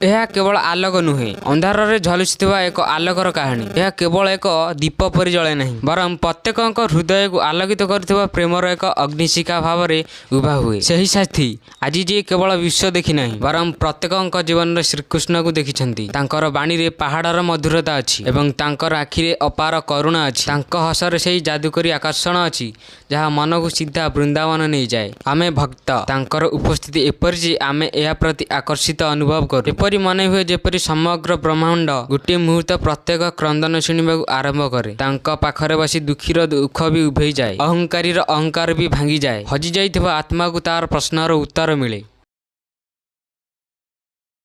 यह केवल आलोक नुहे अंधार झलुवा एक आलोकर कहानी। यह केवल एक दीप परि जले नहीं बरं प्रत्येक हृदय को आलोकित कर प्रेमर एक अग्निशिखा भाव में उभा हुए। सही साथी आज जी केवल विश्व देखी ना बरं प्रत्येक जीवन श्रीकृष्ण को देखिं। बाणी रे पहाड़र मधुरता अच्छी एवं तांकर आखिरे अपार करुणा अच्छी। हसर से जादुकरी आकर्षण अच्छी जहाँ मन को सीधा वृंदावन नहीं जाए। आमे भक्त तांकर उपस्थिति एपरि जे आमे एहा प्रति आकर्षित अनुभव करू। एपरि मन हुए जेपरि समग्र ब्रह्मांड गोटे मुहूर्त प्रत्येक क्रंदन शुणा आरंभ करे। तांका पाखरे बसी दुखीर दुख भी उभे जाए, अहंकारीर अहंकार भी भांगी जाए, हजि जाइथिबा आत्मा को तार प्रश्नर उत्तर मिले।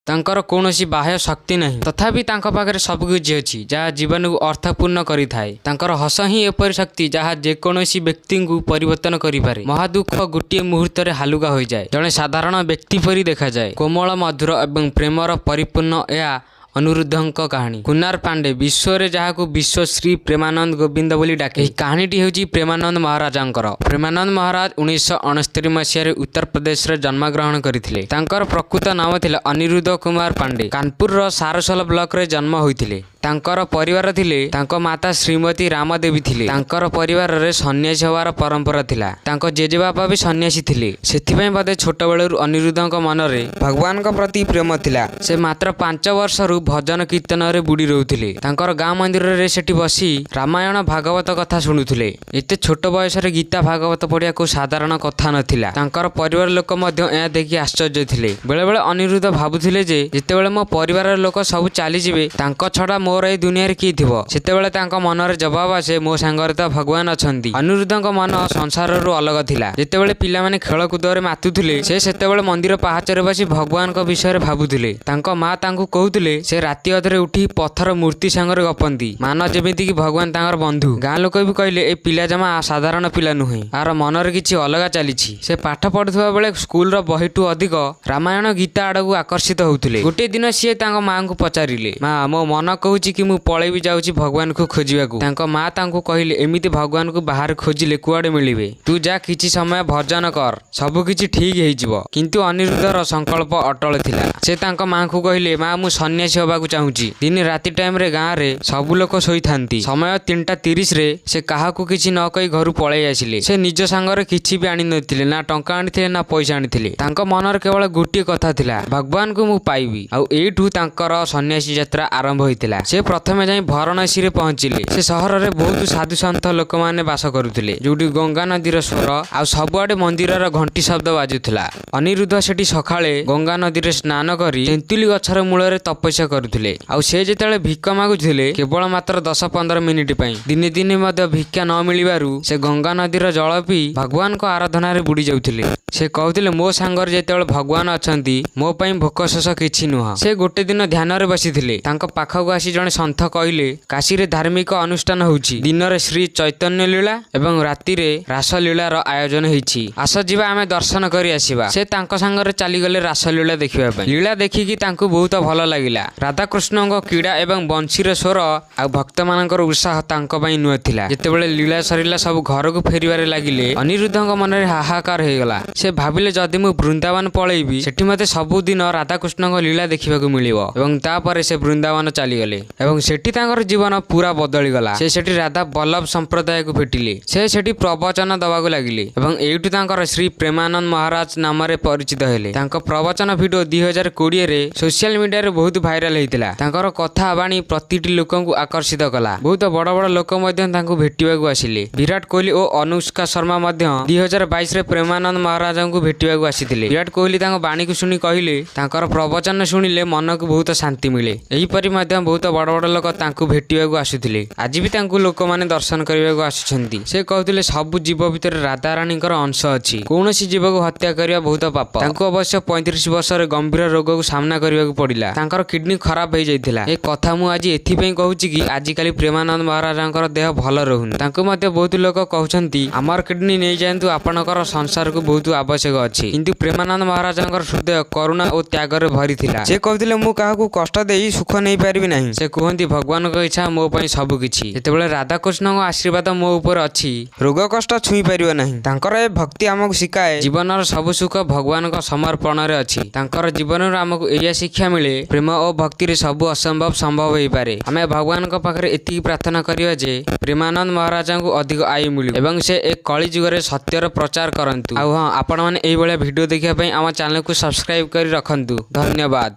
तांकर कौनसी बाह्य शक्ति नहीं तथापि तांका पाखरे सबकिछि अछि जहाँ जीवन को अर्थपूर्ण करिथाए। तांकर हस ही एपरि शक्ति जहाँ जेकोसी व्यक्ति को परिवर्तन करिपारे। महादुख गोटे मुहूर्त हालुका हो जाए, जड़े साधारण व्यक्ति परि देखा जाए। कोमल मधुर एवं प्रेमर परिपूर्ण यह अनिरुद्धंक कहानी। कुनार पांडे विश्व रे जहाँ को विश्व श्री प्रेमानंद गोविंद बोली डाके। कहानीटी होची प्रेमानंद महाराजंकर। प्रेमानंद महाराज 1969 मसीह उत्तर प्रदेश रे जन्म ग्रहण करथिले। तांकर प्रकृत नाम थिले अनिरुद्ध कुमार पांडे। कानपुर रो सारसल ब्लॉक रे जन्म होइथिले। तांकर परिवार थिले तांको माता श्रीमती रामदेवी थिले। तांकर परिवार रे सन्यासी होवार परंपरा थिला। तांको जेजेबापा भी सन्यासी थिले। सेथिपई बदे छोट बेलरु अनिरुद्धंक मन रे भगवान का प्रति प्रेम थिला। से मात्र 5 वर्ष रु भजन कीर्तन रे बुड़ी रहउथिले। तांकर गाँ मंदिर रे सेठी बसी रामायण भागवत कथा शुणुथिले। एते छोट बयस रे गीता भागवत पढ़िया को साधारण कथा नथिला। तांकर परिवार लोक मध्य ए देखि आश्चर्य थिले। बेले बेले अनिरुद्ध भाबुथिले जे जेतेबेले मो परिवार लोक सब चाली जिवे तांको छडा मोर ए दुनिया रे की थिबो। सेतेबेले तांको मन रे जवाब आसे मो संगरे त भगवान अछंती। अनिरुद्धंक मन संसार रु अलग थिला। जेतेबेले पिला माने खेल कूद रे मातुथिले से सेतेबेले मंदिर पहाच रे बसी भगवान को विषय रे भाबुथिले। तांको मां तांको कहउथिले से राति अधरे उठी पत्थर मूर्ति सांगरे गपंती मान जेमिति कि भगवान तांकर बंधु। गाँ लोक भी कहले ए पिला जमा साधारण पिला नुहे, आर मन रे किछि अलगा चलीछि। से पाठ पढुथबा बेले स्कूल रो बहिटू अधिक रामायण गीता आडकू आकर्षित होउथिले। गोटे दिन सीए तांको मां को पचारिले, मां मो मन कहूछि कि मु पळै भी जाउछि भगवान को खोजिबाकू। तांको मां तांको कहिले एमिति भगवान को बाहर खोजिले कुआडे मिलिबे, तू जा किछि समय भजन कर सब किछि ठीक हेइ जिवो। किंतु अनिरुद्धर संकल्प अटल थिला। से तांको मां को कहिले, मां मु सन्यासी होबाकू चाहूछि। दिन राति टाइम रे गाँ रे सब लोक सोई थांती। समय 3:30 रे से काहाकू किछि न कहि घरु पळै आसिले। से निज संगरे किछि भी आनि नथिले, ना टंका आनिथिले ना पैसा आनिथिले। तांको मनर केवल गोटे कथा थिला, भगवान को मु पाइबी। आ एठू तांकर सन्यासी यात्रा आरंभ होइतिला। से प्रथमे जाई वाराणसी रे पहुंचिले। से शहर रे बहुत साधु संत लोक माने बास करुथिले, जोटी गंगा नदीर स्वर आ सबआडे मंदिरर घंटी शब्द बाजुथिला। अनिरुद्ध सेठी सखाळे गंगा नदी रे स्नान करी तेंतुली गछर मूल रे तपस्या करुथिले। आ से जेतेले भिक्ष मागुथिले केवल मात्र 10-15 मिनिट पई। दिने दिने मध्य भिक्षा न मिलिबारु से गंगा नदीर जल पी भगवान को आराधना रे बुड़ी जाउथिले। से कहउथिले मो सांगर जेतेले भगवान अछंती मो पई भोक शोष किछि नुह। से गोटे दिन ध्यान रे बसिथिले। तांको पाखकू आसी जणे संत कहले, काशी रे धार्मिक अनुष्ठान होउछि। दिन रे श्री चैतन्य लीला एवं राति रे रास लीलार आयोजन होइछि। आस जिबा आमे दर्शन करी आसीबा। से तांको सांगरे चली गले रास लीला देखिबा पई। लीला देखिकी तांको बहुत भल लागिला। राधा कृष्णଙ୍କ क्रीड़ा एवं बंशीर स्वर आ भक्त मानकर उत्साह तांको पई नुआ थिला। जेतेबेले लीला सरिला सब घर को फेरिबारे लागिले अनिरुद्धଙ୍କ मन रे हाहाकार हे गला। से भाबिले जदि मु वृंदावन पळेबी सेठी मते सब दिन राधा कृष्णଙ୍କ लीला देखिबाकू मिलिबो। एवं तापरे से वृंदावन चली गले एवं सेठी तांकर जीवन पूरा बदली गला। से सेठी राधा बल्लभ संप्रदाय को भेटिले। से सेठी प्रवचन दबाकू लागिले एवं एठू तांकर श्री प्रेमानंद महाराज नाम रे परिचित हेले। तांको प्रवचन वीडियो 2020 रे सोशल मीडिया रे बहुत भाइराल हेतिला। तांकर कथा बाणी प्रतिटी लोकंकु आकर्षित कला। बहुत बड़ बड़ लोक मध्य तांको भेटिबाकू आसिले। विराट कोहली और अनुष्का शर्मा मध्य 2022 रे प्रेमानंद महाराजंकु भेटिबाकू आसिथिले। विराट कोहली तांको बाणी को सुनी कहिले तांकर प्रवचन सुनिले मन को बहुत शांति मिले। एही परि मध्य बहुत बड़ बड़ लोक तांको भेटिबाकू आसुथिले। आज भी तांको लोक माने दर्शन करिबाकू आसुछंती। से कहउथिले सब जीव भितर राधा रानीकर अंश अछि। कोनोसी जीव को हत्या करिया बहुत पाप। तांको अवश्य 35 वर्ष रे गंभीर रोग को सामना करिबाकू पड़िला। तांकर किडनी खराब हो जाइथिला। ए कथा मु आज एथिपई कहूछि कि आजिकाली प्रेमानंद महाराजंकर देह भल रहुन। तांको मध्य बहुत लोक कहउछंती हमर किडनी नै जायंतु आपनकर संसार को बहुत ଆବଶ୍ୟକ ଅଛି। କିନ୍ତୁ ପ୍ରେମାନନ୍ଦ ମହାରାଜଙ୍କର ହୃଦୟ କରୁଣା ଓ ତ୍ୟାଗରେ ଭରିଥିଲା। ସେ କହୁଥିଲେ ମୁଁ କାହାକୁ କଷ୍ଟ ଦେଇ ସୁଖ ନେଇପାରିବି ନାହିଁ। ସେ କୁହନ୍ତି ଭଗବାନଙ୍କ ଇଚ୍ଛା ମୋ ପାଇଁ ସବୁକିଛି। ଯେତେବେଳେ ରାଧାକୃଷ୍ଣଙ୍କ ଆଶୀର୍ବାଦ ମୋ ଉପରେ ଅଛି ରୋଗ କଷ୍ଟ ଛୁଇଁ ପାରିବ ନାହିଁ। ତାଙ୍କର ଏ ଭକ୍ତି ଆମକୁ ଶିଖାଏ ଜୀବନର ସବୁ ସୁଖ ଭଗବାନଙ୍କ ସମର୍ପଣରେ ଅଛି। ତାଙ୍କର ଜୀବନରୁ ଆମକୁ ଏଇଆ ଶିକ୍ଷା ମିଳେ ପ୍ରେମ ଓ ଭକ୍ତିରେ ସବୁ ଅସମ୍ଭବ ସମ୍ଭବ ହୋଇପାରେ। ଆମେ ଭଗବାନଙ୍କ ପାଖରେ ଏତିକି ପ୍ରାର୍ଥନା କରିବା ଯେ ପ୍ରେମାନନ୍ଦ ମହାରାଜଙ୍କୁ ଅଧିକ ଆୟୁ ମିଳୁ ଏବଂ ସେ ଏ କଳି ଯୁଗରେ ସତ୍ୟର ପ୍ରଚାର କରନ୍ତୁ। ଆଉ ହଁ, ଆପଣମାନେ ଏଇଭଳିଆ ଭିଡ଼ିଓ ଦେଖିବା ପାଇଁ ଆମ ଚ୍ୟାନେଲକୁ ସବସ୍କ୍ରାଇବ୍ କରି ରଖନ୍ତୁ। ଧନ୍ୟବାଦ।